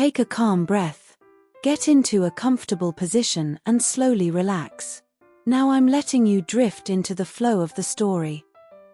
Take a calm breath. Get into a comfortable position and slowly relax. Now I'm letting you drift into the flow of the story.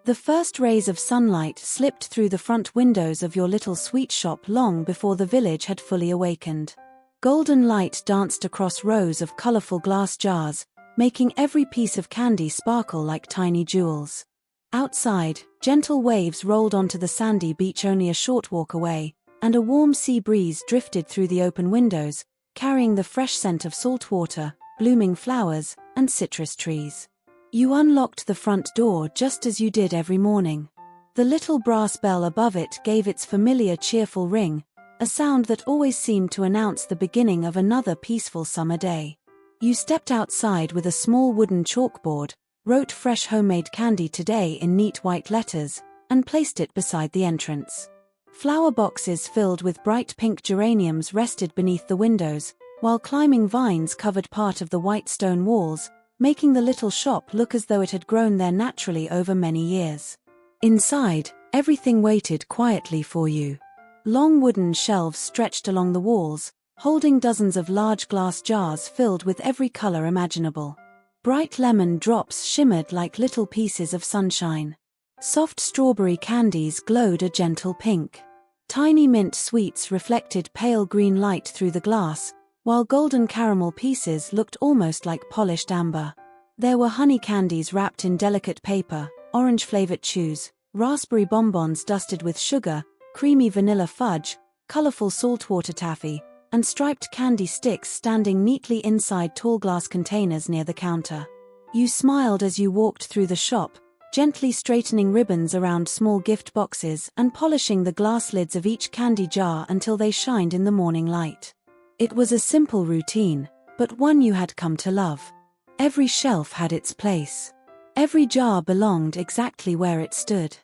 The first rays of sunlight slipped through the front windows of your little sweet shop long before the village had fully awakened. Golden light danced across rows of colorful glass jars, making every piece of candy sparkle like tiny jewels. Outside, gentle waves rolled onto the sandy beach only a short walk away, and a warm sea breeze drifted through the open windows, carrying the fresh scent of salt water, blooming flowers, and citrus trees. You unlocked the front door just as you did every morning. The little brass bell above it gave its familiar cheerful ring, a sound that always seemed to announce the beginning of another peaceful summer day. You stepped outside with a small wooden chalkboard, wrote fresh homemade candy today in neat white letters, and placed it beside the entrance. Flower boxes filled with bright pink geraniums rested beneath the windows, while climbing vines covered part of the white stone walls, making the little shop look as though it had grown there naturally over many years. Inside, everything waited quietly for you. Long wooden shelves stretched along the walls, holding dozens of large glass jars filled with every color imaginable. Bright lemon drops shimmered like little pieces of sunshine. Soft strawberry candies glowed a gentle pink. Tiny mint sweets reflected pale green light through the glass, while golden caramel pieces looked almost like polished amber. There were honey candies wrapped in delicate paper, orange-flavored chews, raspberry bonbons dusted with sugar, creamy vanilla fudge, colorful saltwater taffy, and striped candy sticks standing neatly inside tall glass containers near the counter. You smiled as you walked through the shop, gently straightening ribbons around small gift boxes and polishing the glass lids of each candy jar until they shined in the morning light. It was a simple routine, but one you had come to love. Every shelf had its place. Every jar belonged exactly where it stood.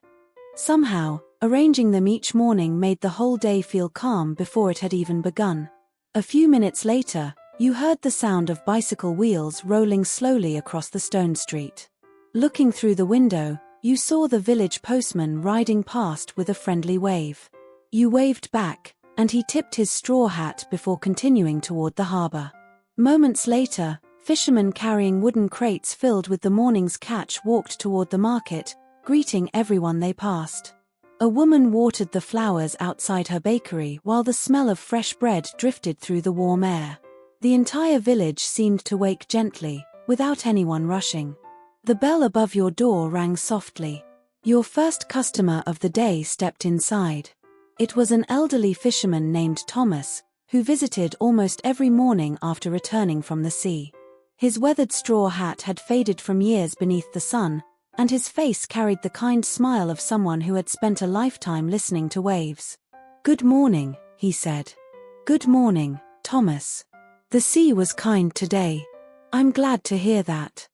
Somehow, arranging them each morning made the whole day feel calm before it had even begun. A few minutes later, you heard the sound of bicycle wheels rolling slowly across the stone street. Looking through the window, you saw the village postman riding past with a friendly wave. You waved back, and he tipped his straw hat before continuing toward the harbor. Moments later, fishermen carrying wooden crates filled with the morning's catch walked toward the market, greeting everyone they passed. A woman watered the flowers outside her bakery while the smell of fresh bread drifted through the warm air. The entire village seemed to wake gently, without anyone rushing. The bell above your door rang softly. Your first customer of the day stepped inside. It was an elderly fisherman named Thomas, who visited almost every morning after returning from the sea. His weathered straw hat had faded from years beneath the sun, and his face carried the kind smile of someone who had spent a lifetime listening to waves. "Good morning," he said. "Good morning, Thomas. The sea was kind today. I'm glad to hear that."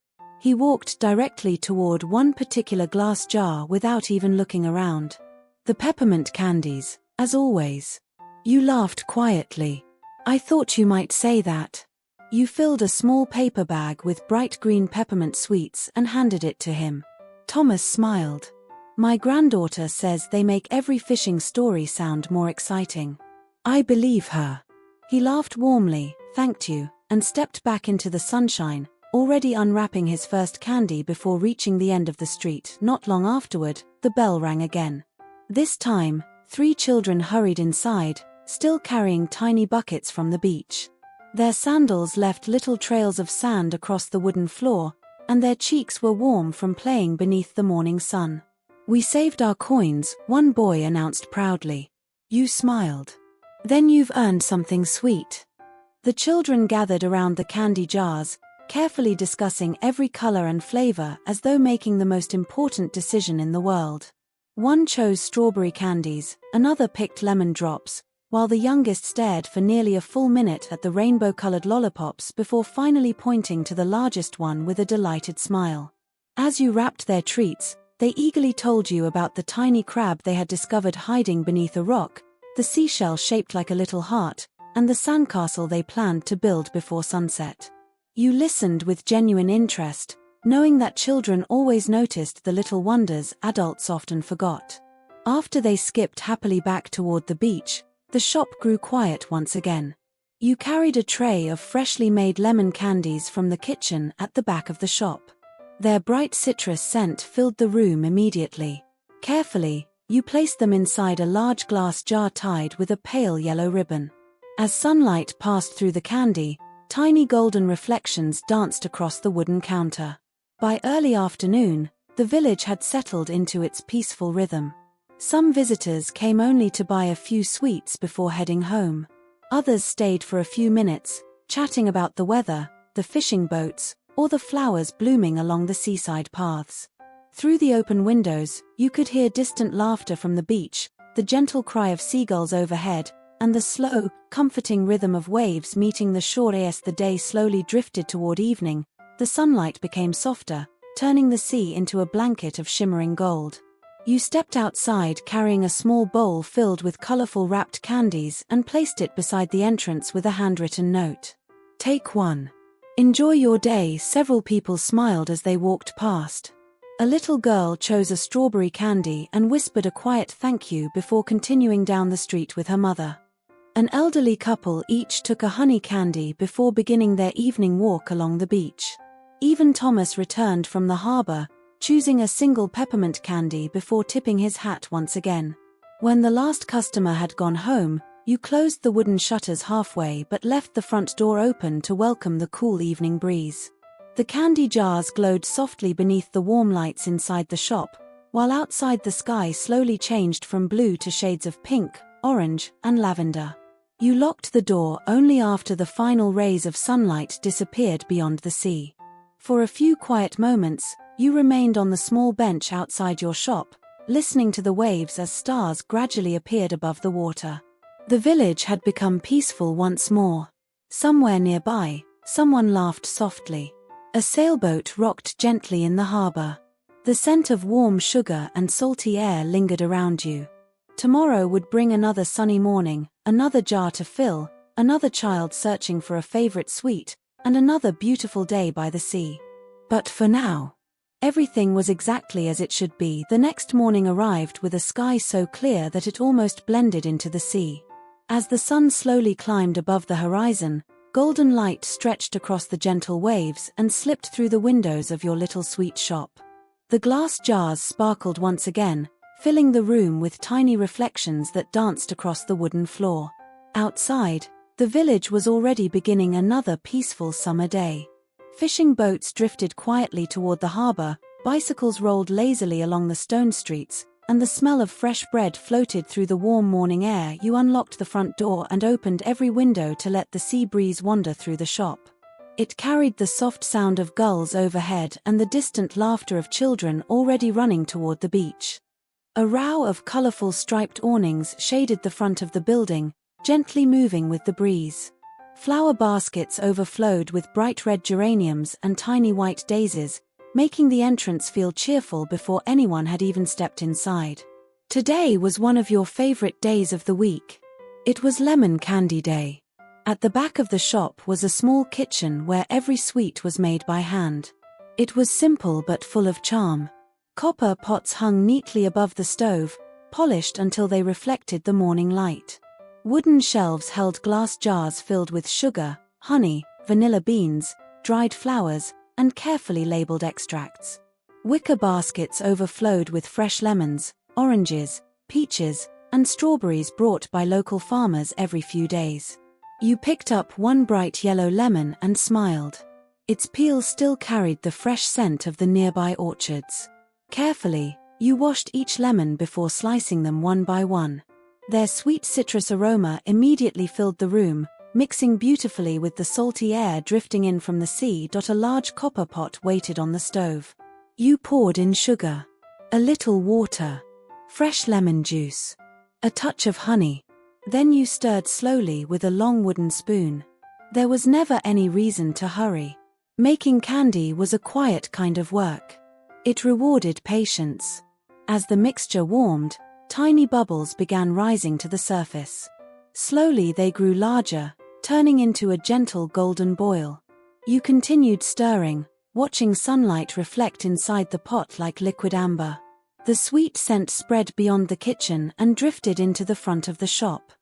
He walked directly toward one particular glass jar without even looking around. "The peppermint candies, as always." You laughed quietly. "I thought you might say that." You filled a small paper bag with bright green peppermint sweets and handed it to him. Thomas smiled. "My granddaughter says they make every fishing story sound more exciting." "I believe her." He laughed warmly, thanked you, and stepped back into the sunshine, already unwrapping his first candy before reaching the end of the street. Not long afterward, the bell rang again. This time, 3 children hurried inside, still carrying tiny buckets from the beach. Their sandals left little trails of sand across the wooden floor, and their cheeks were warm from playing beneath the morning sun. "We saved our coins," one boy announced proudly. You smiled. "Then you've earned something sweet." The children gathered around the candy jars, carefully discussing every color and flavor as though making the most important decision in the world. One chose strawberry candies, another picked lemon drops, while the youngest stared for nearly a full minute at the rainbow-colored lollipops before finally pointing to the largest one with a delighted smile. As you wrapped their treats, they eagerly told you about the tiny crab they had discovered hiding beneath a rock, the seashell shaped like a little heart, and the sandcastle they planned to build before sunset. You listened with genuine interest, knowing that children always noticed the little wonders adults often forgot. After they skipped happily back toward the beach, The shop grew quiet once again. You carried a tray of freshly made lemon candies from the kitchen at the back of the shop. Their bright citrus scent filled the room immediately. Carefully, you placed them inside a large glass jar tied with a pale yellow ribbon. As sunlight passed through the candy, tiny golden reflections danced across the wooden counter. By early afternoon, the village had settled into its peaceful rhythm. Some visitors came only to buy a few sweets before heading home. Others stayed for a few minutes, chatting about the weather, the fishing boats, or the flowers blooming along the seaside paths. Through the open windows, you could hear distant laughter from the beach, the gentle cry of seagulls overhead, and the slow, comforting rhythm of waves meeting the shore. As the day slowly drifted toward evening, the sunlight became softer, turning the sea into a blanket of shimmering gold. You stepped outside carrying a small bowl filled with colorful wrapped candies and placed it beside the entrance with a handwritten note. Take one. Enjoy your day. Several people smiled as they walked past. A little girl chose a strawberry candy and whispered a quiet thank you before continuing down the street with her mother. An elderly couple each took a honey candy before beginning their evening walk along the beach. Even Thomas returned from the harbor, choosing a single peppermint candy before tipping his hat once again. When the last customer had gone home, you closed the wooden shutters halfway but left the front door open to welcome the cool evening breeze. The candy jars glowed softly beneath the warm lights inside the shop, while outside the sky slowly changed from blue to shades of pink, orange, and lavender. You locked the door only after the final rays of sunlight disappeared beyond the sea. For a few quiet moments, you remained on the small bench outside your shop, listening to the waves as stars gradually appeared above the water. The village had become peaceful once more. Somewhere nearby, someone laughed softly. A sailboat rocked gently in the harbor. The scent of warm sugar and salty air lingered around you. Tomorrow would bring another sunny morning, another jar to fill, another child searching for a favorite sweet, and another beautiful day by the sea. But for now, everything was exactly as it should be. The next morning arrived with a sky so clear that it almost blended into the sea. As the sun slowly climbed above the horizon, golden light stretched across the gentle waves and slipped through the windows of your little sweet shop. The glass jars sparkled once again, filling the room with tiny reflections that danced across the wooden floor. Outside, the village was already beginning another peaceful summer day. Fishing boats drifted quietly toward the harbor, bicycles rolled lazily along the stone streets, and the smell of fresh bread floated through the warm morning air. You unlocked the front door and opened every window to let the sea breeze wander through the shop. It carried the soft sound of gulls overhead and the distant laughter of children already running toward the beach. A row of colorful striped awnings shaded the front of the building, gently moving with the breeze. Flower baskets overflowed with bright red geraniums and tiny white daisies, making the entrance feel cheerful before anyone had even stepped inside. Today was one of your favorite days of the week. It was lemon candy day. At the back of the shop was a small kitchen where every sweet was made by hand. It was simple but full of charm. Copper pots hung neatly above the stove, polished until they reflected the morning light. Wooden shelves held glass jars filled with sugar, honey, vanilla beans, dried flowers, and carefully labeled extracts. Wicker baskets overflowed with fresh lemons, oranges, peaches, and strawberries brought by local farmers every few days. You picked up one bright yellow lemon and smiled. Its peel still carried the fresh scent of the nearby orchards. Carefully, you washed each lemon before slicing them one by one. Their sweet citrus aroma immediately filled the room, mixing beautifully with the salty air drifting in from the sea. A large copper pot waited on the stove. You poured in sugar, a little water, fresh lemon juice, a touch of honey. Then you stirred slowly with a long wooden spoon. There was never any reason to hurry. Making candy was a quiet kind of work. It rewarded patience. As the mixture warmed, tiny bubbles began rising to the surface. Slowly they grew larger, turning into a gentle golden boil. You continued stirring, watching sunlight reflect inside the pot like liquid amber. The sweet scent spread beyond the kitchen and drifted into the front of the shop.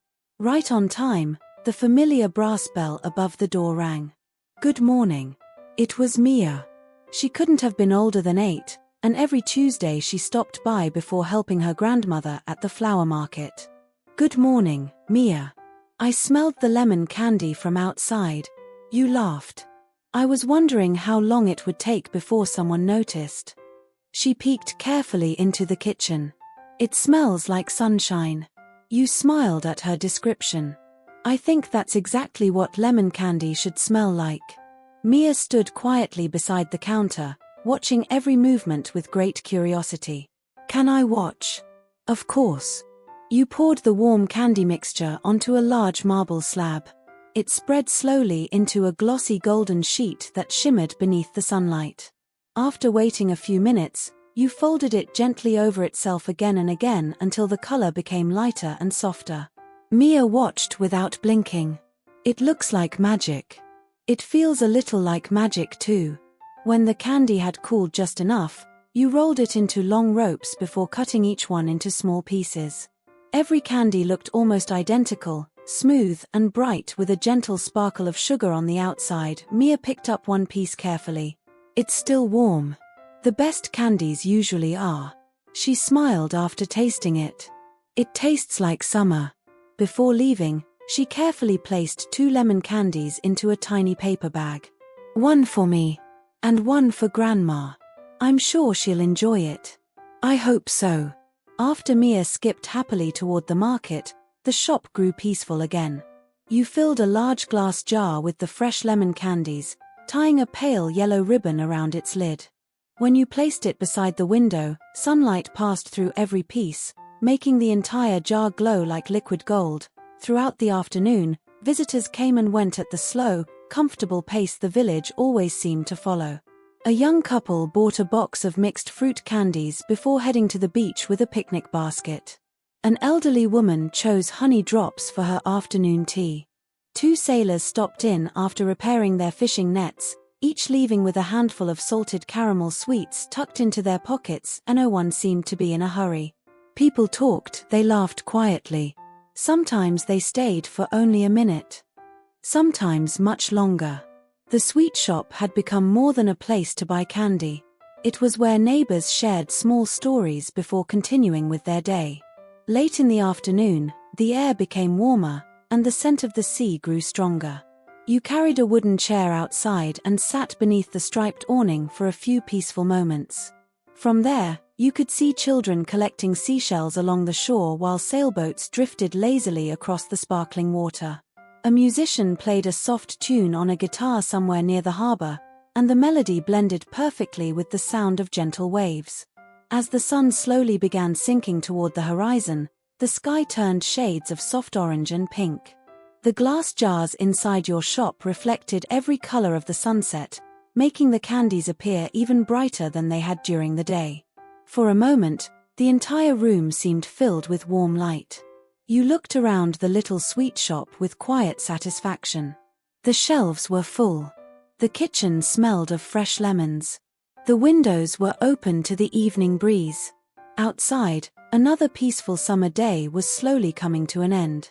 Right on time, the familiar brass bell above the door rang. Good morning. It was Mia. She couldn't have been older than 8, and every Tuesday she stopped by before helping her grandmother at the flower market. Good morning, Mia. I smelled the lemon candy from outside. You laughed. I was wondering how long it would take before someone noticed. She peeked carefully into the kitchen. It smells like sunshine. You smiled at her description. I think that's exactly what lemon candy should smell like. Mia stood quietly beside the counter, watching every movement with great curiosity. Can I watch? Of course. You poured the warm candy mixture onto a large marble slab. It spread slowly into a glossy golden sheet that shimmered beneath the sunlight. After waiting a few minutes, you folded it gently over itself again and again until the color became lighter and softer. Mia watched without blinking. It looks like magic. It feels a little like magic too. When the candy had cooled just enough, you rolled it into long ropes before cutting each one into small pieces. Every candy looked almost identical, smooth and bright with a gentle sparkle of sugar on the outside. Mia picked up one piece carefully. It's still warm. The best candies usually are. She smiled after tasting it. It tastes like summer. Before leaving, she carefully placed 2 lemon candies into a tiny paper bag. One for me, and one for Grandma. I'm sure she'll enjoy it. I hope so. After Mia skipped happily toward the market, the shop grew peaceful again. You filled a large glass jar with the fresh lemon candies, tying a pale yellow ribbon around its lid. When you placed it beside the window, sunlight passed through every piece, making the entire jar glow like liquid gold. Throughout the afternoon, visitors came and went at the slow, comfortable pace the village always seemed to follow. A young couple bought a box of mixed fruit candies before heading to the beach with a picnic basket. An elderly woman chose honey drops for her afternoon tea. 2 sailors stopped in after repairing their fishing nets, each leaving with a handful of salted caramel sweets tucked into their pockets, and no one seemed to be in a hurry. People talked, they laughed quietly. Sometimes they stayed for only a minute. Sometimes much longer. The sweet shop had become more than a place to buy candy. It was where neighbors shared small stories before continuing with their day. Late in the afternoon, the air became warmer, and the scent of the sea grew stronger. You carried a wooden chair outside and sat beneath the striped awning for a few peaceful moments. From there, you could see children collecting seashells along the shore while sailboats drifted lazily across the sparkling water. A musician played a soft tune on a guitar somewhere near the harbor, and the melody blended perfectly with the sound of gentle waves. As the sun slowly began sinking toward the horizon, the sky turned shades of soft orange and pink. The glass jars inside your shop reflected every color of the sunset, making the candies appear even brighter than they had during the day. For a moment, the entire room seemed filled with warm light. You looked around the little sweet shop with quiet satisfaction. The shelves were full. The kitchen smelled of fresh lemons. The windows were open to the evening breeze. Outside, another peaceful summer day was slowly coming to an end.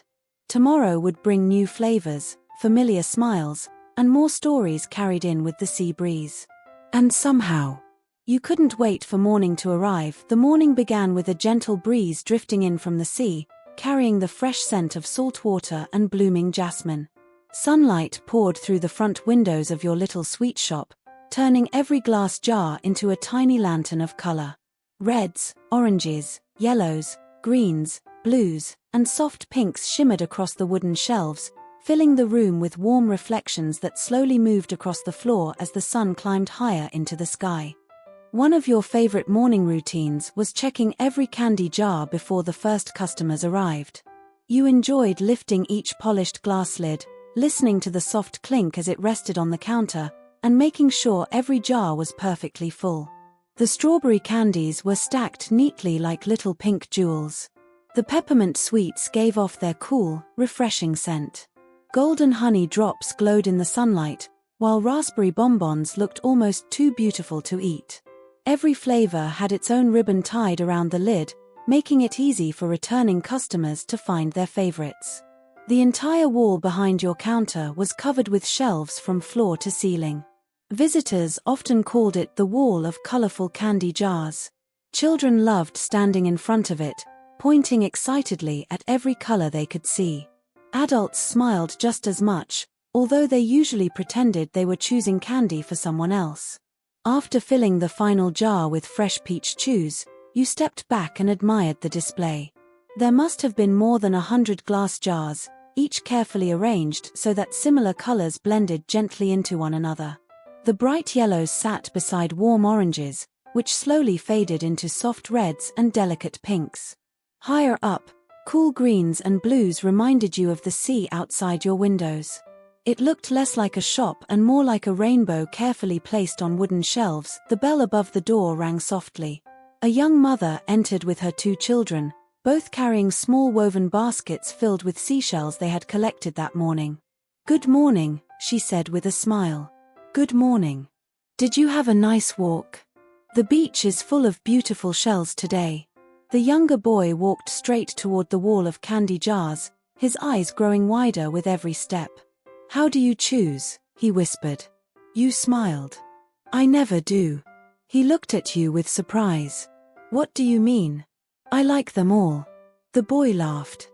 Tomorrow would bring new flavors, familiar smiles, and more stories carried in with the sea breeze. And somehow, you couldn't wait for morning to arrive. The morning began with a gentle breeze drifting in from the sea, carrying the fresh scent of salt water and blooming jasmine. Sunlight poured through the front windows of your little sweet shop, turning every glass jar into a tiny lantern of color. Reds, oranges, yellows, greens, blues, and soft pinks shimmered across the wooden shelves, filling the room with warm reflections that slowly moved across the floor as the sun climbed higher into the sky. One of your favorite morning routines was checking every candy jar before the first customers arrived. You enjoyed lifting each polished glass lid, listening to the soft clink as it rested on the counter, and making sure every jar was perfectly full. The strawberry candies were stacked neatly like little pink jewels. The peppermint sweets gave off their cool, refreshing scent. Golden honey drops glowed in the sunlight, while raspberry bonbons looked almost too beautiful to eat. Every flavor had its own ribbon tied around the lid, making it easy for returning customers to find their favorites. The entire wall behind your counter was covered with shelves from floor to ceiling. Visitors often called it the wall of colorful candy jars. Children loved standing in front of it, pointing excitedly at every color they could see. Adults smiled just as much, although they usually pretended they were choosing candy for someone else. After filling the final jar with fresh peach chews, you stepped back and admired the display. There must have been more than 100 glass jars, each carefully arranged so that similar colors blended gently into one another. The bright yellows sat beside warm oranges, which slowly faded into soft reds and delicate pinks. Higher up, cool greens and blues reminded you of the sea outside your windows. It looked less like a shop and more like a rainbow carefully placed on wooden shelves. The bell above the door rang softly. A young mother entered with her 2 children, both carrying small woven baskets filled with seashells they had collected that morning. "Good morning," she said with a smile. "Good morning. Did you have a nice walk? The beach is full of beautiful shells today." The younger boy walked straight toward the wall of candy jars, his eyes growing wider with every step. "How do you choose?" he whispered. You smiled. "I never do." He looked at you with surprise. "What do you mean?" "I like them all." The boy laughed.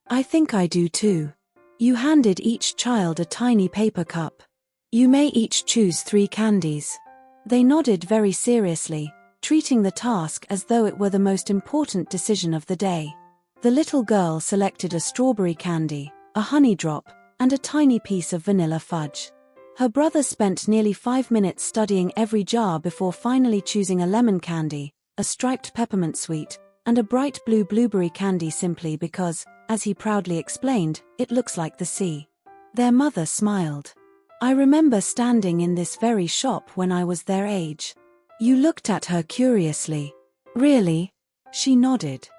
"I think I do too." You handed each child a tiny paper cup. "You may each choose 3 candies." They nodded very seriously, treating the task as though it were the most important decision of the day. The little girl selected a strawberry candy, a honey drop, and a tiny piece of vanilla fudge. Her brother spent nearly 5 minutes studying every jar before finally choosing a lemon candy, a striped peppermint sweet, and a bright blue blueberry candy simply because, as he proudly explained, it looks like the sea. Their mother smiled. "I remember standing in this very shop when I was their age." You looked at her curiously. "Really?" She nodded.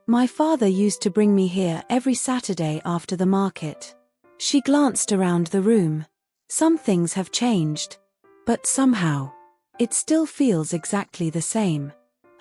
"My father used to bring me here every Saturday after the market." She glanced around the room. "Some things have changed. But somehow, it still feels exactly the same."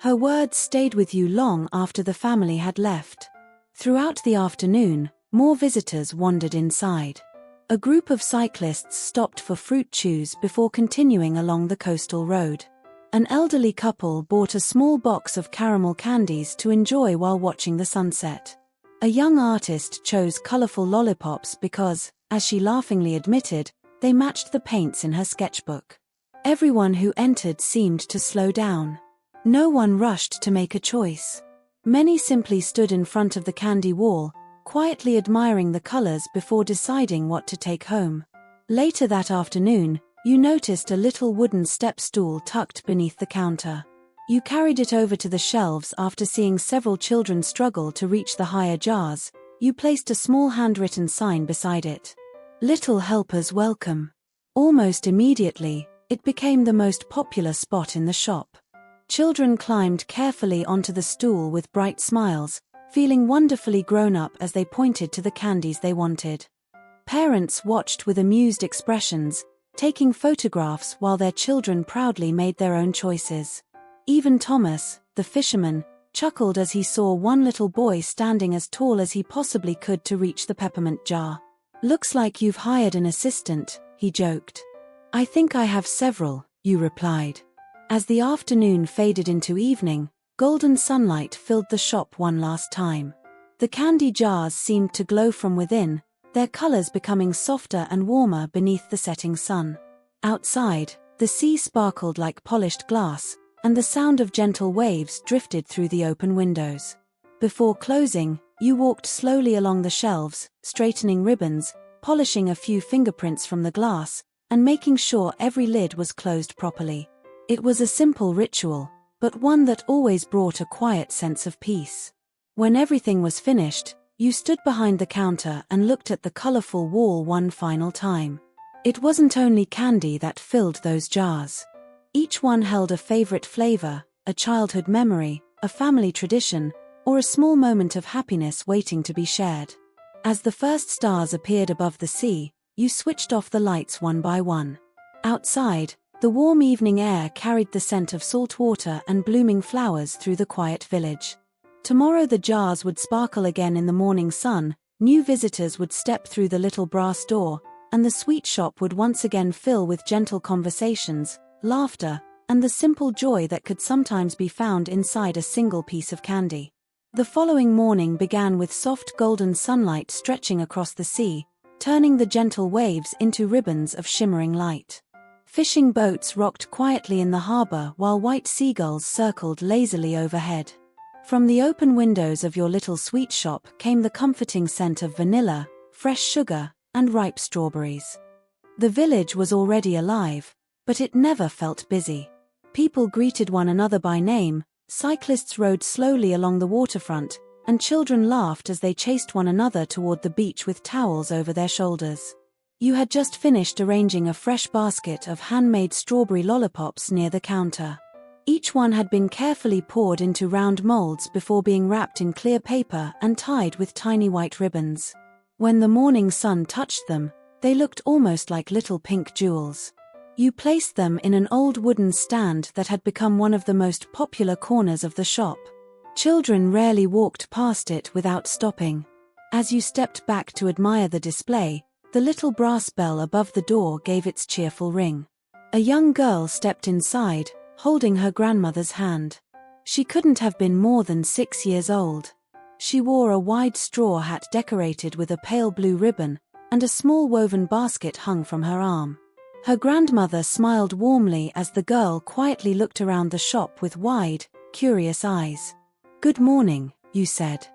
Her words stayed with you long after the family had left. Throughout the afternoon, more visitors wandered inside. A group of cyclists stopped for fruit chews before continuing along the coastal road. An elderly couple bought a small box of caramel candies to enjoy while watching the sunset. A young artist chose colorful lollipops because, as she laughingly admitted, they matched the paints in her sketchbook. Everyone who entered seemed to slow down. No one rushed to make a choice. Many simply stood in front of the candy wall, quietly admiring the colors before deciding what to take home. Later that afternoon, you noticed a little wooden step stool tucked beneath the counter. You carried it over to the shelves after seeing several children struggle to reach the higher jars. You placed a small handwritten sign beside it. "Little helpers welcome." Almost immediately, it became the most popular spot in the shop. Children climbed carefully onto the stool with bright smiles, feeling wonderfully grown up as they pointed to the candies they wanted. Parents watched with amused expressions, taking photographs while their children proudly made their own choices. Even Thomas, the fisherman, chuckled as he saw one little boy standing as tall as he possibly could to reach the peppermint jar. "Looks like you've hired an assistant," he joked. "I think I have several," you replied. As the afternoon faded into evening, golden sunlight filled the shop one last time. The candy jars seemed to glow from within, their colors becoming softer and warmer beneath the setting sun. Outside, the sea sparkled like polished glass, and the sound of gentle waves drifted through the open windows. Before closing, you walked slowly along the shelves, straightening ribbons, polishing a few fingerprints from the glass, and making sure every lid was closed properly. It was a simple ritual, but one that always brought a quiet sense of peace. When everything was finished, you stood behind the counter and looked at the colorful wall one final time. It wasn't only candy that filled those jars. Each one held a favorite flavor, a childhood memory, a family tradition, or a small moment of happiness waiting to be shared. As the first stars appeared above the sea, you switched off the lights one by one. Outside, the warm evening air carried the scent of salt water and blooming flowers through the quiet village. Tomorrow the jars would sparkle again in the morning sun, New visitors would step through the little brass door, and the sweet shop would once again fill with gentle conversations, laughter, and the simple joy that could sometimes be found inside a single piece of candy. The following morning began with soft golden sunlight stretching across the sea, turning the gentle waves into ribbons of shimmering light. Fishing boats rocked quietly in the harbor while white seagulls circled lazily overhead. From the open windows of your little sweet shop came the comforting scent of vanilla, fresh sugar, and ripe strawberries. The village was already alive, but it never felt busy. People greeted one another by name, cyclists rode slowly along the waterfront, and children laughed as they chased one another toward the beach with towels over their shoulders. You had just finished arranging a fresh basket of handmade strawberry lollipops near the counter. Each one had been carefully poured into round molds before being wrapped in clear paper and tied with tiny white ribbons. When the morning sun touched them, they looked almost like little pink jewels. You placed them in an old wooden stand that had become one of the most popular corners of the shop. Children rarely walked past it without stopping. As you stepped back to admire the display, the little brass bell above the door gave its cheerful ring. A young girl stepped inside, holding her grandmother's hand. She couldn't have been more than 6 years old. She wore a wide straw hat decorated with a pale blue ribbon, and a small woven basket hung from her arm. Her grandmother smiled warmly as the girl quietly looked around the shop with wide, curious eyes. "Good morning," you said.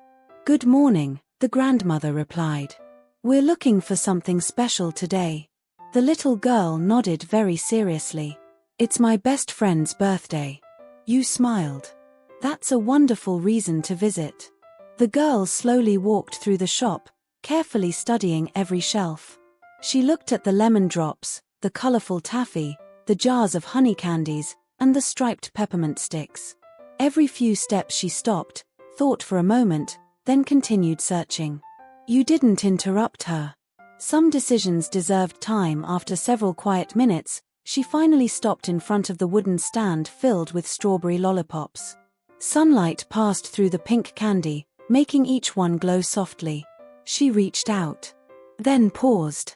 "Good morning," the grandmother replied. "We're looking for something special today." The little girl nodded very seriously. "It's my best friend's birthday." You smiled. "That's a wonderful reason to visit." The girl slowly walked through the shop, carefully studying every shelf. She looked at the lemon drops, the colorful taffy, the jars of honey candies, and the striped peppermint sticks. Every few steps she stopped, thought for a moment, then continued searching. You didn't interrupt her. Some decisions deserved time. After several quiet minutes, she finally stopped in front of the wooden stand filled with strawberry lollipops. Sunlight passed through the pink candy, making each one glow softly. She reached out, then paused.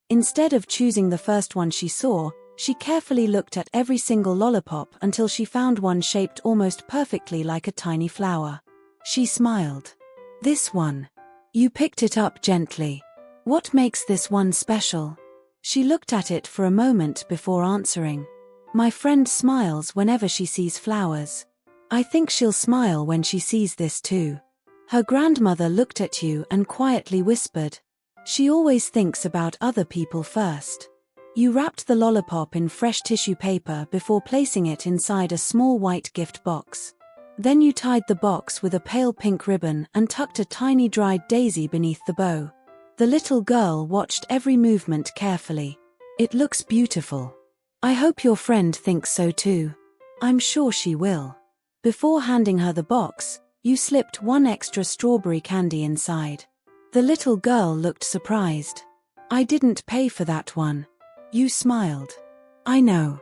Instead of choosing the first one she saw, she carefully looked at every single lollipop until she found one shaped almost perfectly like a tiny flower. She smiled. "This one." You picked it up gently. "What makes this one special?" She looked at it for a moment before answering. "My friend smiles whenever she sees flowers. I think she'll smile when she sees this too." Her grandmother looked at you and quietly whispered, "She always thinks about other people first." You wrapped the lollipop in fresh tissue paper before placing it inside a small white gift box. Then you tied the box with a pale pink ribbon and tucked a tiny dried daisy beneath the bow. The little girl watched every movement carefully. "It looks beautiful. I hope your friend thinks so too." "I'm sure she will." Before handing her the box, you slipped one extra strawberry candy inside. The little girl looked surprised. "I didn't pay for that one." You smiled. "I know.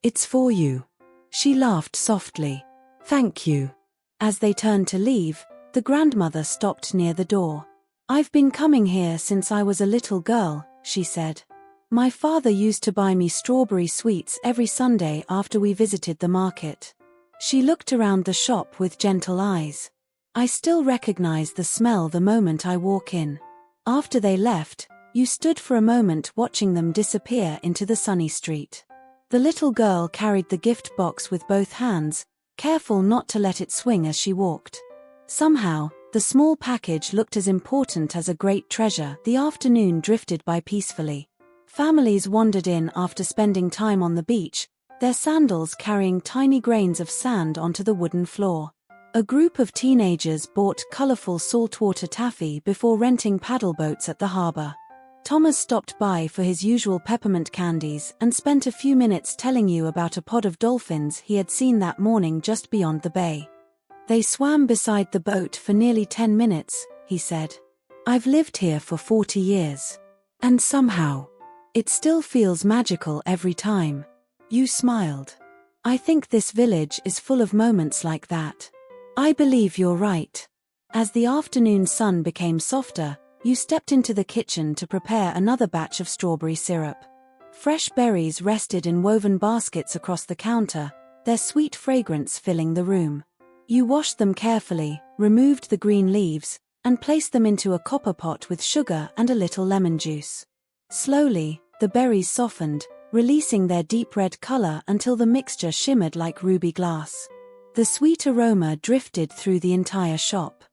It's for you." She laughed softly. "Thank you." As they turned to leave, the grandmother stopped near the door. "I've been coming here since I was a little girl," she said. "My father used to buy me strawberry sweets every Sunday after we visited the market." She looked around the shop with gentle eyes. "I still recognize the smell the moment I walk in." After they left, you stood for a moment watching them disappear into the sunny street. The little girl carried the gift box with both hands, careful not to let it swing as she walked. Somehow, the small package looked as important as a great treasure. The afternoon drifted by peacefully. Families wandered in after spending time on the beach, their sandals carrying tiny grains of sand onto the wooden floor. A group of teenagers bought colorful saltwater taffy before renting paddle boats at the harbor. Thomas stopped by for his usual peppermint candies and spent a few minutes telling you about a pod of dolphins he had seen that morning just beyond the bay. "They swam beside the boat for nearly 10 minutes, he said. "I've lived here for 40 years. And somehow, it still feels magical every time." You smiled. "I think this village is full of moments like that." "I believe you're right." As the afternoon sun became softer, You stepped into the kitchen to prepare another batch of strawberry syrup. Fresh berries rested in woven baskets across the counter, their sweet fragrance filling the room. You washed them carefully, removed the green leaves, and placed them into a copper pot with sugar and a little lemon juice. Slowly, the berries softened, releasing their deep red color until the mixture shimmered like ruby glass. The sweet aroma drifted through the entire shop.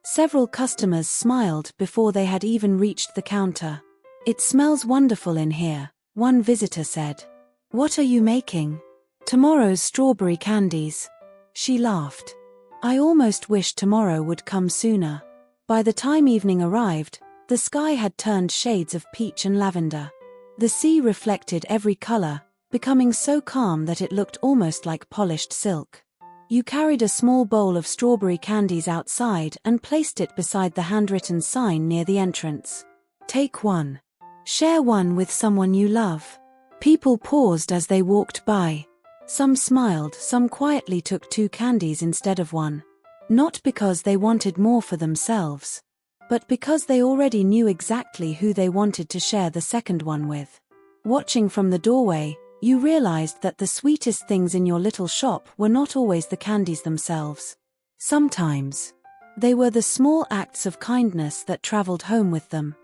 Several customers smiled before they had even reached the counter. "It smells wonderful in here," one visitor said. "What are you making?" "Tomorrow's strawberry candies." She laughed. "I almost wish tomorrow would come sooner." By the time evening arrived, the sky had turned shades of peach and lavender. The sea reflected every color, becoming so calm that it looked almost like polished silk. You carried a small bowl of strawberry candies outside and placed it beside the handwritten sign near the entrance. "Take one. Share one with someone you love." People paused as they walked by. Some smiled, some quietly took 2 candies instead of 1. Not because they wanted more for themselves, but because they already knew exactly who they wanted to share the second one with. Watching from the doorway, you realized that the sweetest things in your little shop were not always the candies themselves. Sometimes, they were the small acts of kindness that traveled home with them.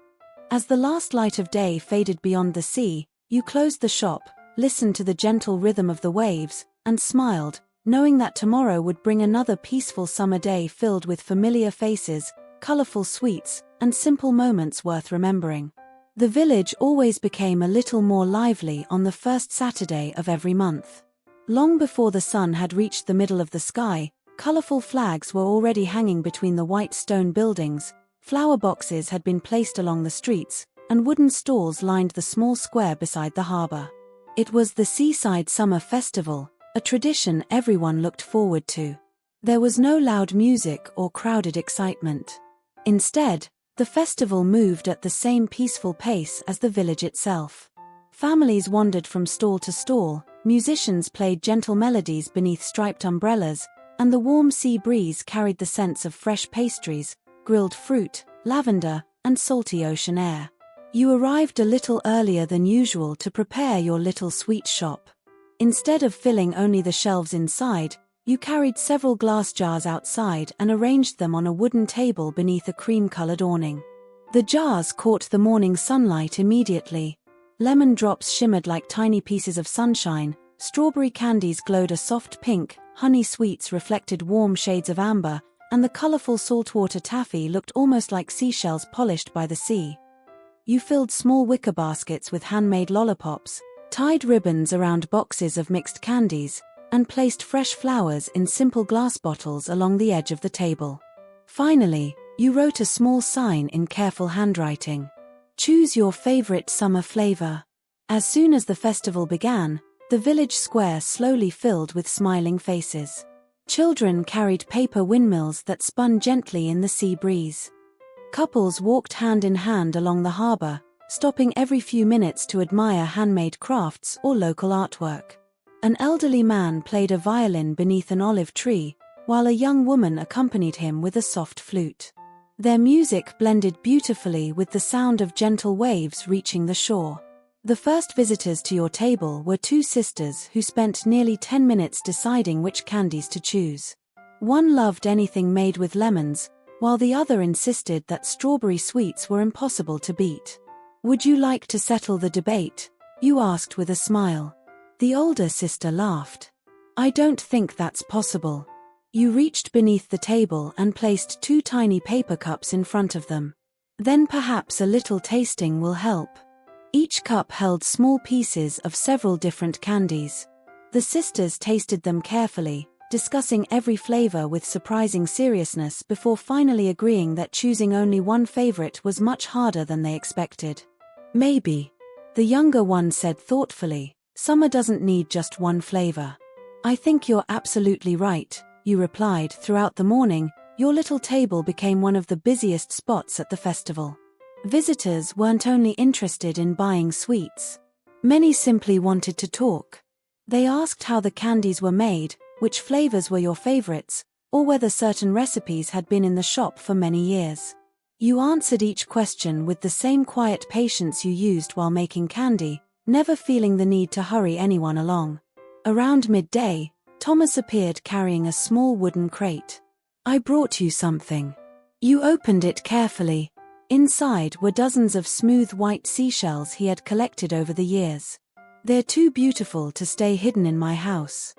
As the last light of day faded beyond the sea, you closed the shop, listened to the gentle rhythm of the waves, and smiled, knowing that tomorrow would bring another peaceful summer day filled with familiar faces, colorful sweets, and simple moments worth remembering. The village always became a little more lively on the first Saturday of every month. Long before the sun had reached the middle of the sky, colorful flags were already hanging between the white stone buildings, flower boxes had been placed along the streets, and wooden stalls lined the small square beside the harbor. It was the Seaside Summer Festival, a tradition everyone looked forward to. There was no loud music or crowded excitement. Instead, the festival moved at the same peaceful pace as the village itself. Families wandered from stall to stall, musicians played gentle melodies beneath striped umbrellas, and the warm sea breeze carried the scents of fresh pastries, grilled fruit, lavender, and salty ocean air. You arrived a little earlier than usual to prepare your little sweet shop. Instead of filling only the shelves inside, you carried several glass jars outside and arranged them on a wooden table beneath a cream-colored awning. The jars caught the morning sunlight immediately. Lemon drops shimmered like tiny pieces of sunshine, strawberry candies glowed a soft pink, honey sweets reflected warm shades of amber, and the colorful saltwater taffy looked almost like seashells polished by the sea. You filled small wicker baskets with handmade lollipops, tied ribbons around boxes of mixed candies, and placed fresh flowers in simple glass bottles along the edge of the table. Finally, you wrote a small sign in careful handwriting. "Choose your favorite summer flavor." As soon as the festival began, the village square slowly filled with smiling faces. Children carried paper windmills that spun gently in the sea breeze. Couples walked hand in hand along the harbor, stopping every few minutes to admire handmade crafts or local artwork. An elderly man played a violin beneath an olive tree, while a young woman accompanied him with a soft flute. Their music blended beautifully with the sound of gentle waves reaching the shore. The first visitors to your table were 2 sisters who spent nearly 10 minutes deciding which candies to choose. One loved anything made with lemons, while the other insisted that strawberry sweets were impossible to beat. "Would you like to settle the debate?" you asked with a smile. The older sister laughed. "I don't think that's possible." You reached beneath the table and placed 2 tiny paper cups in front of them. "Then perhaps a little tasting will help." Each cup held small pieces of several different candies. The sisters tasted them carefully, discussing every flavor with surprising seriousness before finally agreeing that choosing only one favorite was much harder than they expected. "Maybe," the younger one said thoughtfully, "summer doesn't need just one flavor." "I think you're absolutely right," you replied. Throughout the morning, your little table became one of the busiest spots at the festival. Visitors weren't only interested in buying sweets. Many simply wanted to talk. They asked how the candies were made, which flavors were your favorites, or whether certain recipes had been in the shop for many years. You answered each question with the same quiet patience you used while making candy, never feeling the need to hurry anyone along. Around midday, Thomas appeared carrying a small wooden crate. "I brought you something." You opened it carefully. Inside were dozens of smooth white seashells he had collected over the years. "They're too beautiful to stay hidden in my house."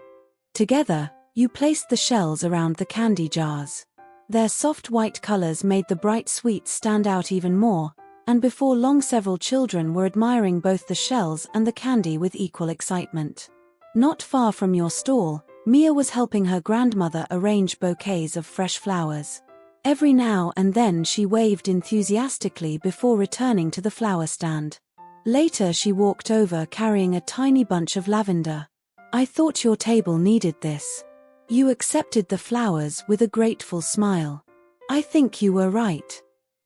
Together, you placed the shells around the candy jars. Their soft white colors made the bright sweets stand out even more, and before long several children were admiring both the shells and the candy with equal excitement. Not far from your stall, Mia was helping her grandmother arrange bouquets of fresh flowers. Every now and then she waved enthusiastically before returning to the flower stand. Later she walked over carrying a tiny bunch of lavender. "I thought your table needed this." You accepted the flowers with a grateful smile. "I think you were right."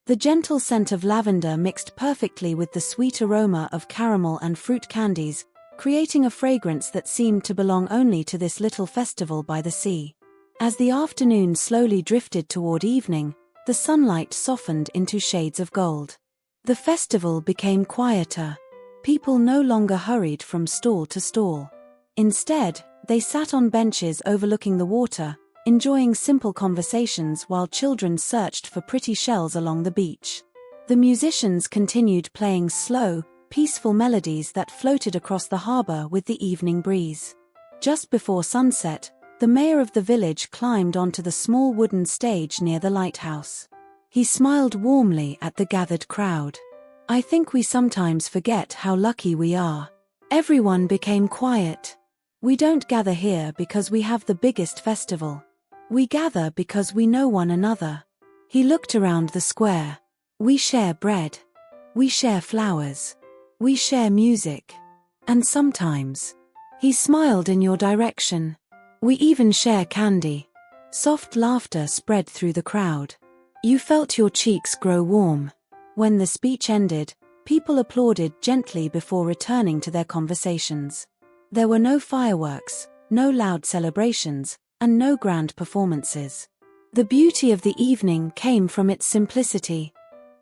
The gentle scent of lavender mixed perfectly with the sweet aroma of caramel and fruit candies, creating a fragrance that seemed to belong only to this little festival by the sea. As the afternoon slowly drifted toward evening, the sunlight softened into shades of gold. The festival became quieter. People no longer hurried from stall to stall. Instead, they sat on benches overlooking the water, enjoying simple conversations while children searched for pretty shells along the beach. The musicians continued playing slow, peaceful melodies that floated across the harbor with the evening breeze. Just before sunset, the mayor of the village climbed onto the small wooden stage near the lighthouse. He smiled warmly at the gathered crowd. "I think we sometimes forget how lucky we are." Everyone became quiet. "We don't gather here because we have the biggest festival. We gather because we know one another." He looked around the square. "We share bread. We share flowers. We share music. And sometimes," he smiled in your direction, "we even share candy." Soft laughter spread through the crowd. You felt your cheeks grow warm. When the speech ended, people applauded gently before returning to their conversations. There were no fireworks, no loud celebrations, and no grand performances. The beauty of the evening came from its simplicity.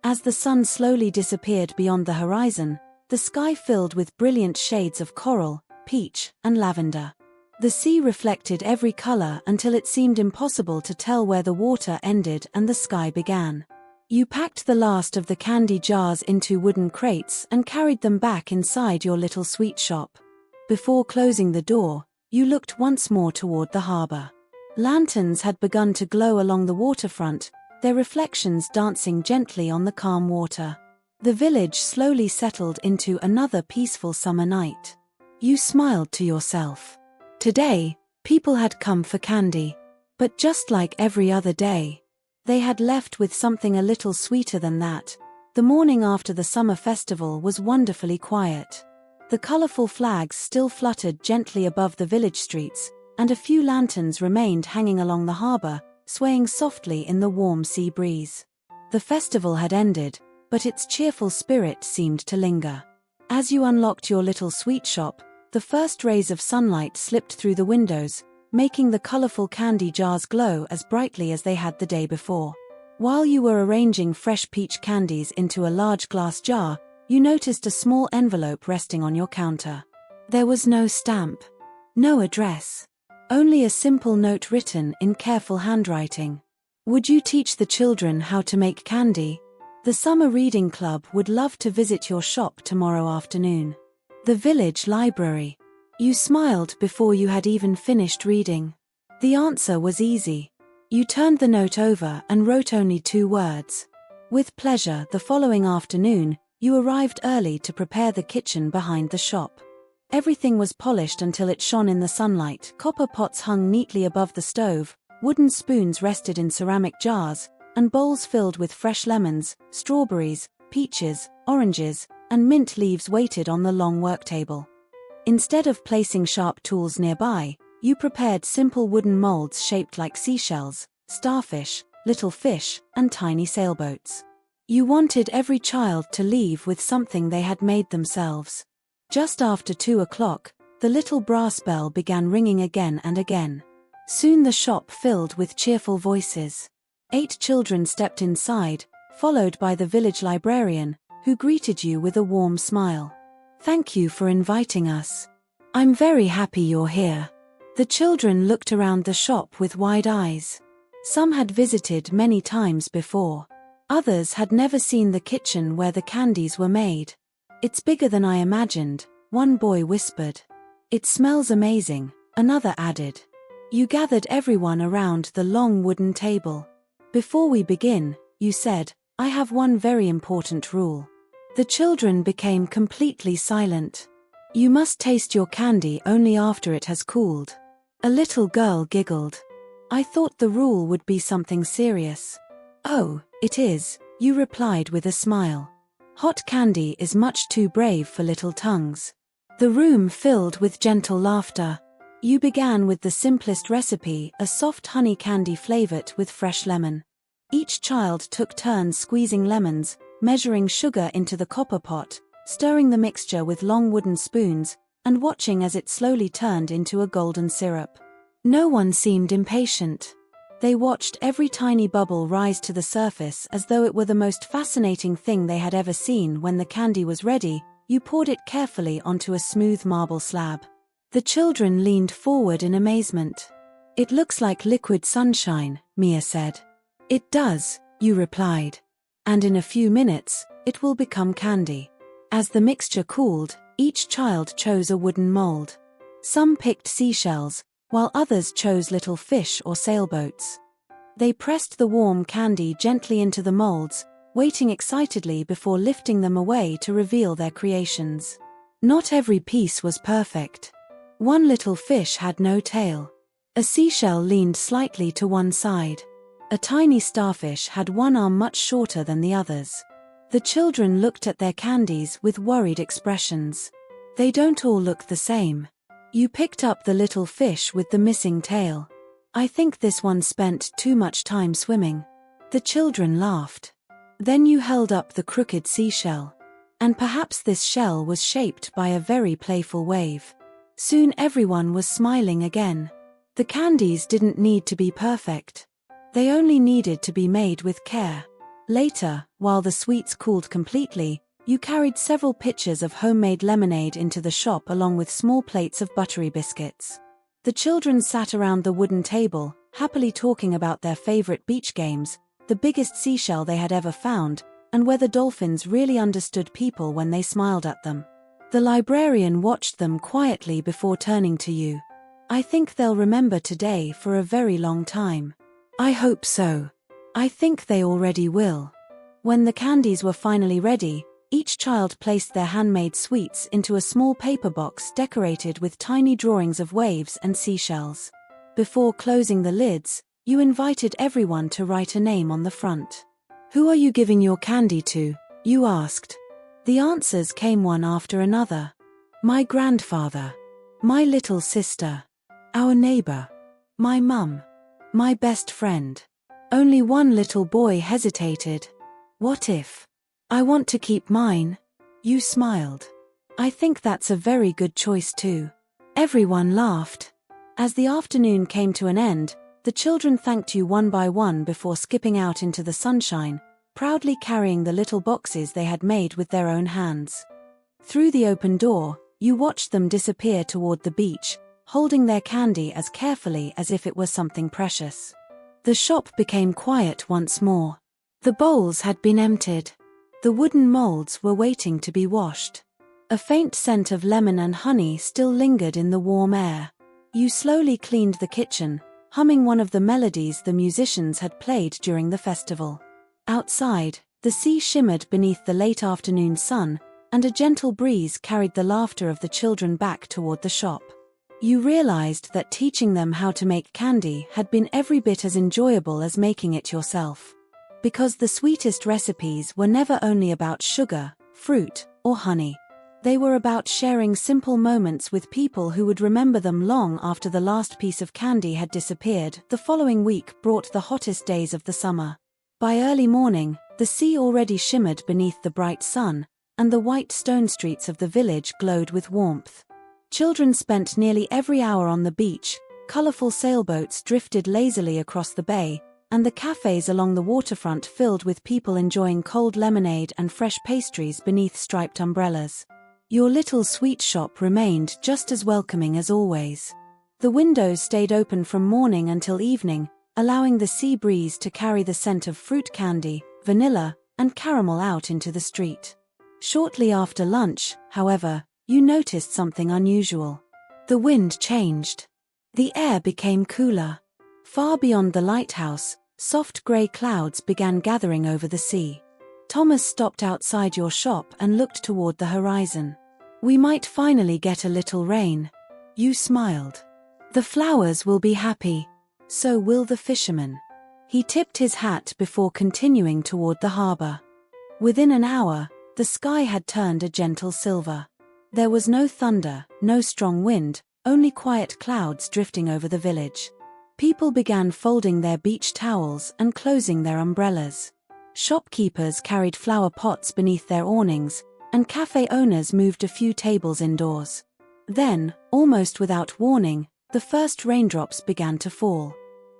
As the sun slowly disappeared beyond the horizon, the sky filled with brilliant shades of coral, peach, and lavender. The sea reflected every color until it seemed impossible to tell where the water ended and the sky began. You packed the last of the candy jars into wooden crates and carried them back inside your little sweet shop. Before closing the door, you looked once more toward the harbor. Lanterns had begun to glow along the waterfront, their reflections dancing gently on the calm water. The village slowly settled into another peaceful summer night. You smiled to yourself. Today, people had come for candy. But just like every other day, they had left with something a little sweeter than that. The morning after the summer festival was wonderfully quiet. The colorful flags still fluttered gently above the village streets, and a few lanterns remained hanging along the harbor, swaying softly in the warm sea breeze. The festival had ended, but its cheerful spirit seemed to linger. As you unlocked your little sweet shop, the first rays of sunlight slipped through the windows, making the colorful candy jars glow as brightly as they had the day before. While you were arranging fresh peach candies into a large glass jar, you noticed a small envelope resting on your counter. There was no stamp, no address, only a simple note written in careful handwriting. "Would you teach the children how to make candy? The Summer Reading Club would love to visit your shop tomorrow afternoon." The village library. You smiled before you had even finished reading. The answer was easy. You turned the note over and wrote only 2 words. With pleasure, the following afternoon, you arrived early to prepare the kitchen behind the shop. Everything was polished until it shone in the sunlight. Copper pots hung neatly above the stove, wooden spoons rested in ceramic jars, and bowls filled with fresh lemons, strawberries, peaches, oranges, and mint leaves waited on the long work table. Instead of placing sharp tools nearby, you prepared simple wooden molds shaped like seashells, starfish, little fish, and tiny sailboats. You wanted every child to leave with something they had made themselves. Just after 2 o'clock, the little brass bell began ringing again and again. Soon the shop filled with cheerful voices. 8 children stepped inside, followed by the village librarian, who greeted you with a warm smile. "Thank you for inviting us. I'm very happy you're here." The children looked around the shop with wide eyes. Some had visited many times before. Others had never seen the kitchen where the candies were made. "It's bigger than I imagined," one boy whispered. "It smells amazing," another added. You gathered everyone around the long wooden table. "Before we begin," you said, "I have one very important rule." The children became completely silent. "You must taste your candy only after it has cooled." A little girl giggled. "I thought the rule would be something serious." "Oh, it is," you replied with a smile. "Hot candy is much too brave for little tongues." The room filled with gentle laughter. You began with the simplest recipe, a soft honey candy flavored with fresh lemon. Each child took turns squeezing lemons, measuring sugar into the copper pot, stirring the mixture with long wooden spoons, and watching as it slowly turned into a golden syrup. No one seemed impatient. They watched every tiny bubble rise to the surface as though it were the most fascinating thing they had ever seen. When the candy was ready, you poured it carefully onto a smooth marble slab. The children leaned forward in amazement. "It looks like liquid sunshine," Mia said. "It does," you replied. "And in a few minutes, it will become candy." As the mixture cooled, each child chose a wooden mold. Some picked seashells, while others chose little fish or sailboats. They pressed the warm candy gently into the molds, waiting excitedly before lifting them away to reveal their creations. Not every piece was perfect. One little fish had no tail. A seashell leaned slightly to one side. A tiny starfish had one arm much shorter than the others. The children looked at their candies with worried expressions. "They don't all look the same." You picked up the little fish with the missing tail. "I think this one spent too much time swimming." The children laughed. Then you held up the crooked seashell. And perhaps this shell was shaped by a very playful wave. Soon everyone was smiling again. The candies didn't need to be perfect. They only needed to be made with care. Later, while the sweets cooled completely, you carried several pitchers of homemade lemonade into the shop along with small plates of buttery biscuits. The children sat around the wooden table, happily talking about their favorite beach games, the biggest seashell they had ever found, and whether dolphins really understood people when they smiled at them. The librarian watched them quietly before turning to you. "I think they'll remember today for a very long time." "I hope so. I think they already will." When the candies were finally ready, each child placed their handmade sweets into a small paper box decorated with tiny drawings of waves and seashells. Before closing the lids, you invited everyone to write a name on the front. "Who are you giving your candy to?" you asked. The answers came one after another. "My grandfather. My little sister. Our neighbor. My mum. My best friend." Only one little boy hesitated. "What if? I want to keep mine." You smiled. "I think that's a very good choice too." Everyone laughed. As the afternoon came to an end, the children thanked you one by one before skipping out into the sunshine, proudly carrying the little boxes they had made with their own hands. Through the open door, you watched them disappear toward the beach, holding their candy as carefully as if it were something precious. The shop became quiet once more. The bowls had been emptied. The wooden molds were waiting to be washed. A faint scent of lemon and honey still lingered in the warm air. You slowly cleaned the kitchen, humming one of the melodies the musicians had played during the festival. Outside, the sea shimmered beneath the late afternoon sun, and a gentle breeze carried the laughter of the children back toward the shop. You realized that teaching them how to make candy had been every bit as enjoyable as making it yourself. Because the sweetest recipes were never only about sugar, fruit, or honey. They were about sharing simple moments with people who would remember them long after the last piece of candy had disappeared. The following week brought the hottest days of the summer. By early morning, the sea already shimmered beneath the bright sun, and the white stone streets of the village glowed with warmth. Children spent nearly every hour on the beach, colorful sailboats drifted lazily across the bay, and the cafes along the waterfront filled with people enjoying cold lemonade and fresh pastries beneath striped umbrellas. Your little sweet shop remained just as welcoming as always. The windows stayed open from morning until evening, allowing the sea breeze to carry the scent of fruit candy, vanilla, and caramel out into the street. Shortly after lunch, however, you noticed something unusual. The wind changed. The air became cooler. Far beyond the lighthouse, soft grey clouds began gathering over the sea. Thomas stopped outside your shop and looked toward the horizon. "We might finally get a little rain." You smiled. "The flowers will be happy. So will the fishermen." He tipped his hat before continuing toward the harbor. Within an hour, the sky had turned a gentle silver. There was no thunder, no strong wind, only quiet clouds drifting over the village. People began folding their beach towels and closing their umbrellas. Shopkeepers carried flower pots beneath their awnings, and cafe owners moved a few tables indoors. Then, almost without warning, the first raindrops began to fall.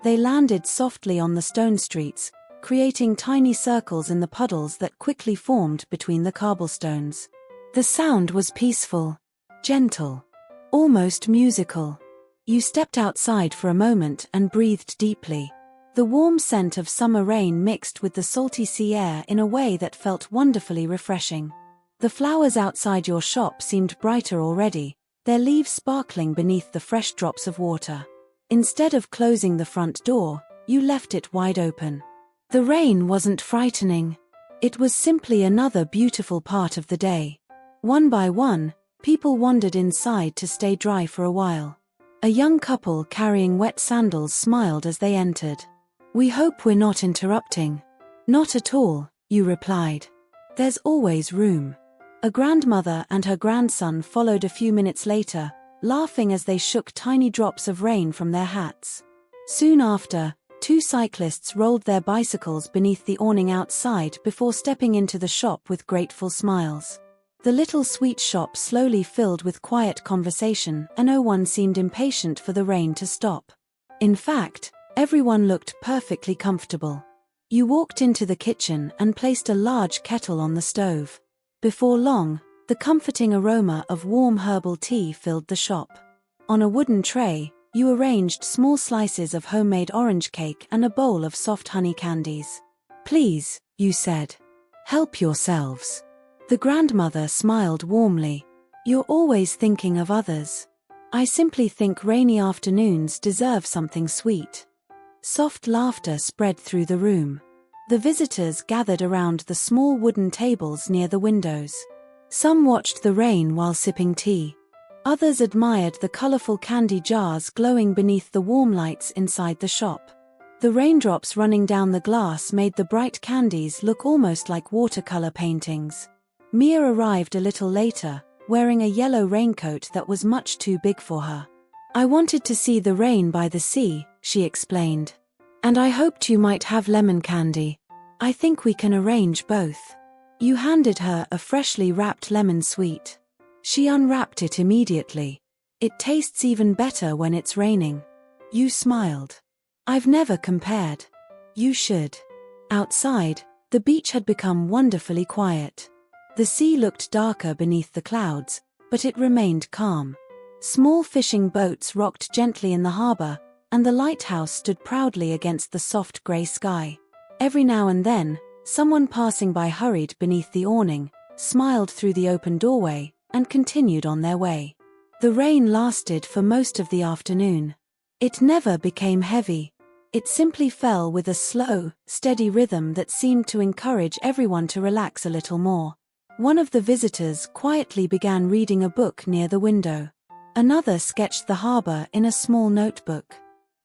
They landed softly on the stone streets, creating tiny circles in the puddles that quickly formed between the cobblestones. The sound was peaceful, gentle, almost musical. You stepped outside for a moment and breathed deeply. The warm scent of summer rain mixed with the salty sea air in a way that felt wonderfully refreshing. The flowers outside your shop seemed brighter already, their leaves sparkling beneath the fresh drops of water. Instead of closing the front door, you left it wide open. The rain wasn't frightening. It was simply another beautiful part of the day. One by one, people wandered inside to stay dry for a while. A young couple carrying wet sandals smiled as they entered. "We hope we're not interrupting." "Not at all," you replied. "There's always room." A grandmother and her grandson followed a few minutes later, laughing as they shook tiny drops of rain from their hats. Soon after, two cyclists rolled their bicycles beneath the awning outside before stepping into the shop with grateful smiles. The little sweet shop slowly filled with quiet conversation, and no one seemed impatient for the rain to stop. In fact, everyone looked perfectly comfortable. You walked into the kitchen and placed a large kettle on the stove. Before long, the comforting aroma of warm herbal tea filled the shop. On a wooden tray, you arranged small slices of homemade orange cake and a bowl of soft honey candies. "Please," you said. "Help yourselves." The grandmother smiled warmly. "You're always thinking of others." "I simply think rainy afternoons deserve something sweet." Soft laughter spread through the room. The visitors gathered around the small wooden tables near the windows. Some watched the rain while sipping tea. Others admired the colorful candy jars glowing beneath the warm lights inside the shop. The raindrops running down the glass made the bright candies look almost like watercolor paintings. Mia arrived a little later, wearing a yellow raincoat that was much too big for her. "I wanted to see the rain by the sea," she explained. "And I hoped you might have lemon candy. I think we can arrange both." You handed her a freshly wrapped lemon sweet. She unwrapped it immediately. "It tastes even better when it's raining." You smiled. "I've never compared." "You should." Outside, the beach had become wonderfully quiet. The sea looked darker beneath the clouds, but it remained calm. Small fishing boats rocked gently in the harbor, and the lighthouse stood proudly against the soft gray sky. Every now and then, someone passing by hurried beneath the awning, smiled through the open doorway, and continued on their way. The rain lasted for most of the afternoon. It never became heavy. It simply fell with a slow, steady rhythm that seemed to encourage everyone to relax a little more. One of the visitors quietly began reading a book near the window. Another sketched the harbor in a small notebook.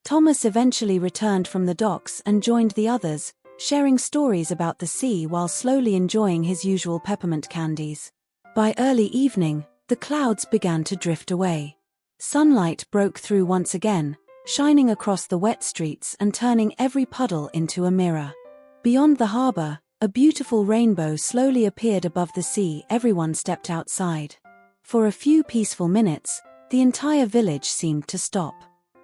Thomas eventually returned from the docks and joined the others, sharing stories about the sea while slowly enjoying his usual peppermint candies. By early evening, the clouds began to drift away. Sunlight broke through once again, shining across the wet streets and turning every puddle into a mirror. Beyond the harbor, a beautiful rainbow slowly appeared above the sea. Everyone stepped outside. For a few peaceful minutes, the entire village seemed to stop.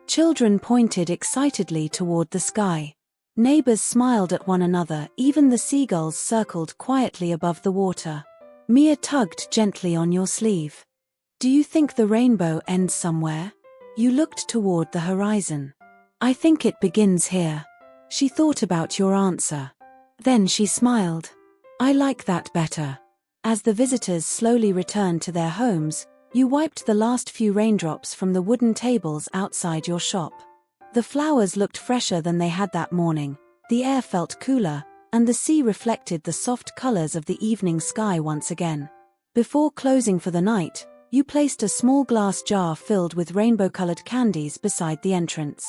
Children pointed excitedly toward the sky. Neighbors smiled at one another, even the seagulls circled quietly above the water. Mia tugged gently on your sleeve. Do you think the rainbow ends somewhere? You looked toward the horizon. I think it begins here. She thought about your answer. Then she smiled. I like that better. As the visitors slowly returned to their homes, you wiped the last few raindrops from the wooden tables outside your shop. The flowers looked fresher than they had that morning, the air felt cooler, and the sea reflected the soft colors of the evening sky once again. Before closing for the night, you placed a small glass jar filled with rainbow-colored candies beside the entrance.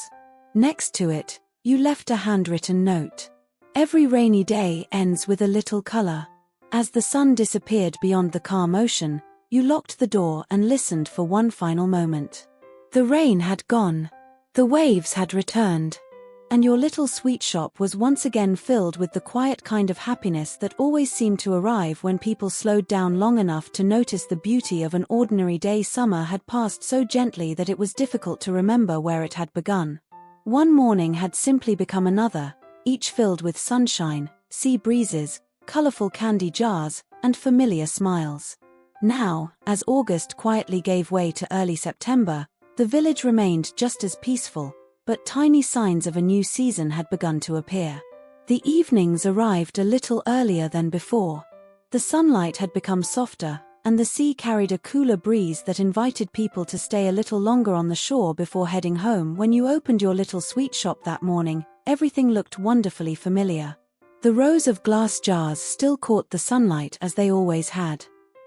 Next to it, you left a handwritten note. Every rainy day ends with a little color. As the sun disappeared beyond the calm ocean, you locked the door and listened for one final moment. The rain had gone. The waves had returned. And your little sweet shop was once again filled with the quiet kind of happiness that always seemed to arrive when people slowed down long enough to notice the beauty of an ordinary day. Summer had passed so gently that it was difficult to remember where it had begun. One morning had simply become another, each filled with sunshine, sea breezes, colorful candy jars, and familiar smiles. Now, as August quietly gave way to early September, the village remained just as peaceful, but tiny signs of a new season had begun to appear. The evenings arrived a little earlier than before. The sunlight had become softer, and the sea carried a cooler breeze that invited people to stay a little longer on the shore before heading home. When you opened your little sweet shop that morning, everything looked wonderfully familiar. The rows of glass jars still caught the sunlight as they always had.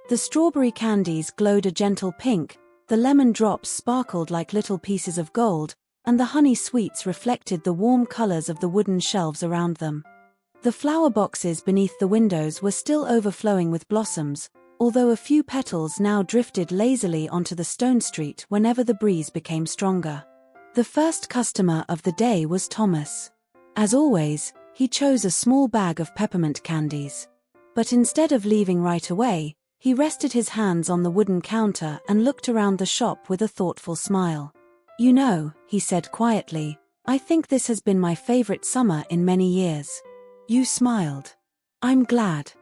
The strawberry candies glowed a gentle pink, the lemon drops sparkled like little pieces of gold, and the honey sweets reflected the warm colors of the wooden shelves around them. The flower boxes beneath the windows were still overflowing with blossoms, although a few petals now drifted lazily onto the stone street whenever the breeze became stronger. The first customer of the day was Thomas. As always, he chose a small bag of peppermint candies. But instead of leaving right away, he rested his hands on the wooden counter and looked around the shop with a thoughtful smile. You know, he said quietly, I think this has been my favorite summer in many years. You smiled. I'm glad.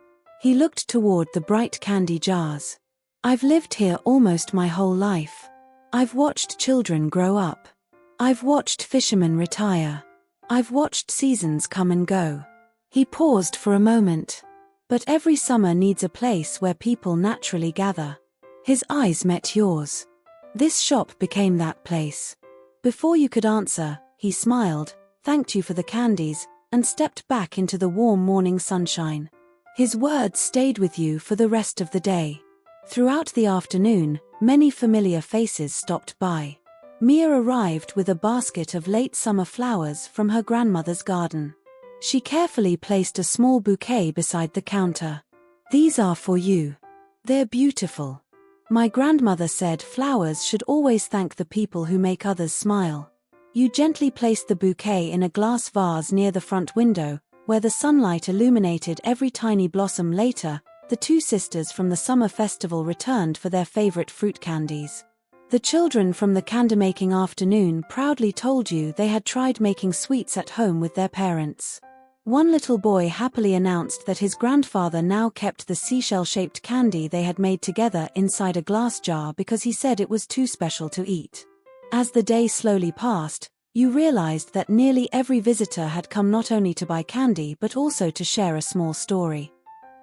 He looked toward the bright candy jars. I've lived here almost my whole life. I've watched children grow up. I've watched fishermen retire. I've watched seasons come and go. He paused for a moment. But every summer needs a place where people naturally gather. His eyes met yours. This shop became that place. Before you could answer, he smiled, thanked you for the candies, and stepped back into the warm morning sunshine. His words stayed with you for the rest of the day. Throughout the afternoon, many familiar faces stopped by. Mia arrived with a basket of late summer flowers from her grandmother's garden. She carefully placed a small bouquet beside the counter. These are for you. They're beautiful. My grandmother said flowers should always thank the people who make others smile. You gently placed the bouquet in a glass vase near the front window, where the sunlight illuminated every tiny blossom. Later, the two sisters from the summer festival returned for their favorite fruit candies. The children from the candy-making afternoon proudly told you they had tried making sweets at home with their parents. One little boy happily announced that his grandfather now kept the seashell-shaped candy they had made together inside a glass jar because he said it was too special to eat. As the day slowly passed, you realized that nearly every visitor had come not only to buy candy but also to share a small story.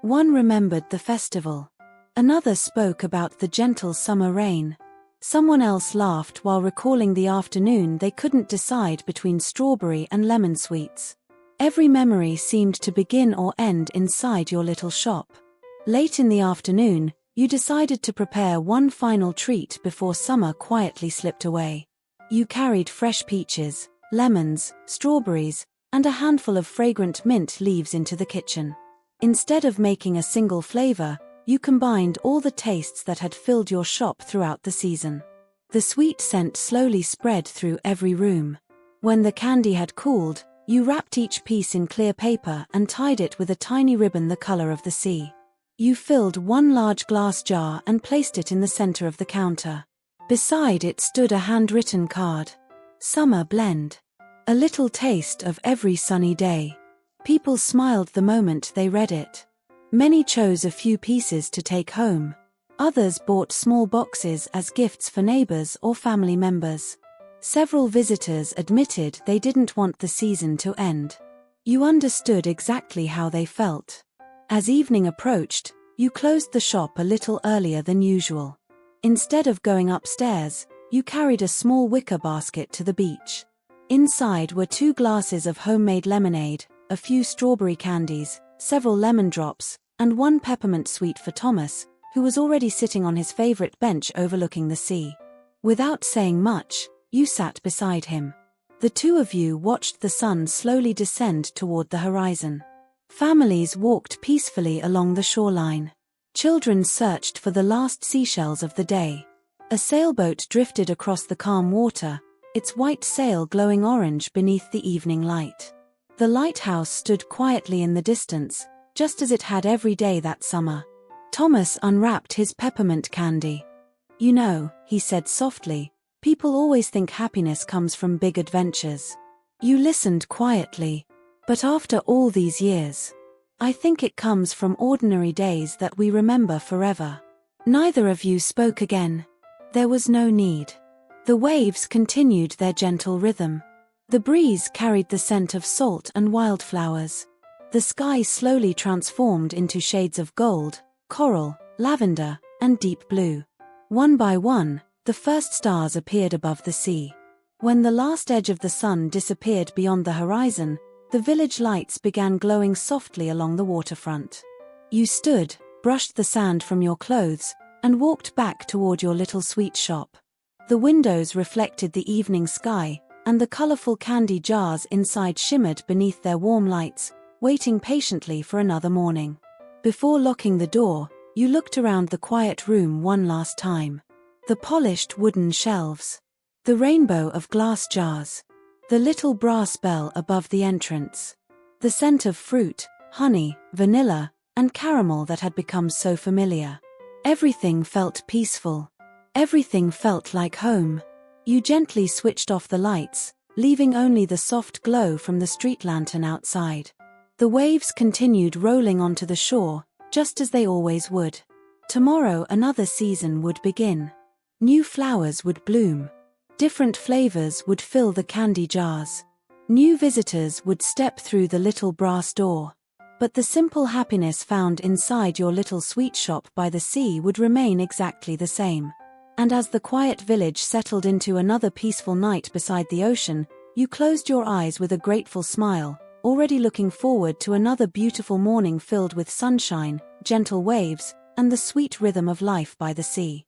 One remembered the festival. Another spoke about the gentle summer rain. Someone else laughed while recalling the afternoon they couldn't decide between strawberry and lemon sweets. Every memory seemed to begin or end inside your little shop. Late in the afternoon, you decided to prepare one final treat before summer quietly slipped away. You carried fresh peaches, lemons, strawberries, and a handful of fragrant mint leaves into the kitchen. Instead of making a single flavor, you combined all the tastes that had filled your shop throughout the season. The sweet scent slowly spread through every room. When the candy had cooled, you wrapped each piece in clear paper and tied it with a tiny ribbon the color of the sea. You filled one large glass jar and placed it in the center of the counter. Beside it stood a handwritten card. Summer Blend. A little taste of every sunny day. People smiled the moment they read it. Many chose a few pieces to take home. Others bought small boxes as gifts for neighbors or family members. Several visitors admitted they didn't want the season to end. You understood exactly how they felt. As evening approached, you closed the shop a little earlier than usual. Instead of going upstairs, you carried a small wicker basket to the beach. Inside were 2 glasses of homemade lemonade, a few strawberry candies, several lemon drops, and 1 peppermint sweet for Thomas, who was already sitting on his favorite bench overlooking the sea. Without saying much, you sat beside him. The 2 of you watched the sun slowly descend toward the horizon. Families walked peacefully along the shoreline. Children searched for the last seashells of the day. A sailboat drifted across the calm water, its white sail glowing orange beneath the evening light. The lighthouse stood quietly in the distance, just as it had every day that summer. Thomas unwrapped his peppermint candy. "You know," he said softly, "people always think happiness comes from big adventures." You listened quietly. "But after all these years, I think it comes from ordinary days that we remember forever." Neither of you spoke again. There was no need. The waves continued their gentle rhythm. The breeze carried the scent of salt and wildflowers. The sky slowly transformed into shades of gold, coral, lavender, and deep blue. One by one, the first stars appeared above the sea. When the last edge of the sun disappeared beyond the horizon, the village lights began glowing softly along the waterfront. You stood, brushed the sand from your clothes, and walked back toward your little sweet shop. The windows reflected the evening sky, and the colorful candy jars inside shimmered beneath their warm lights, waiting patiently for another morning. Before locking the door, you looked around the quiet room one last time. The polished wooden shelves. The rainbow of glass jars. The little brass bell above the entrance. The scent of fruit, honey, vanilla, and caramel that had become so familiar. Everything felt peaceful. Everything felt like home. You gently switched off the lights, leaving only the soft glow from the street lantern outside. The waves continued rolling onto the shore, just as they always would. Tomorrow another season would begin. New flowers would bloom. Different flavors would fill the candy jars. New visitors would step through the little brass door. But the simple happiness found inside your little sweet shop by the sea would remain exactly the same. And as the quiet village settled into another peaceful night beside the ocean, you closed your eyes with a grateful smile, already looking forward to another beautiful morning filled with sunshine, gentle waves, and the sweet rhythm of life by the sea.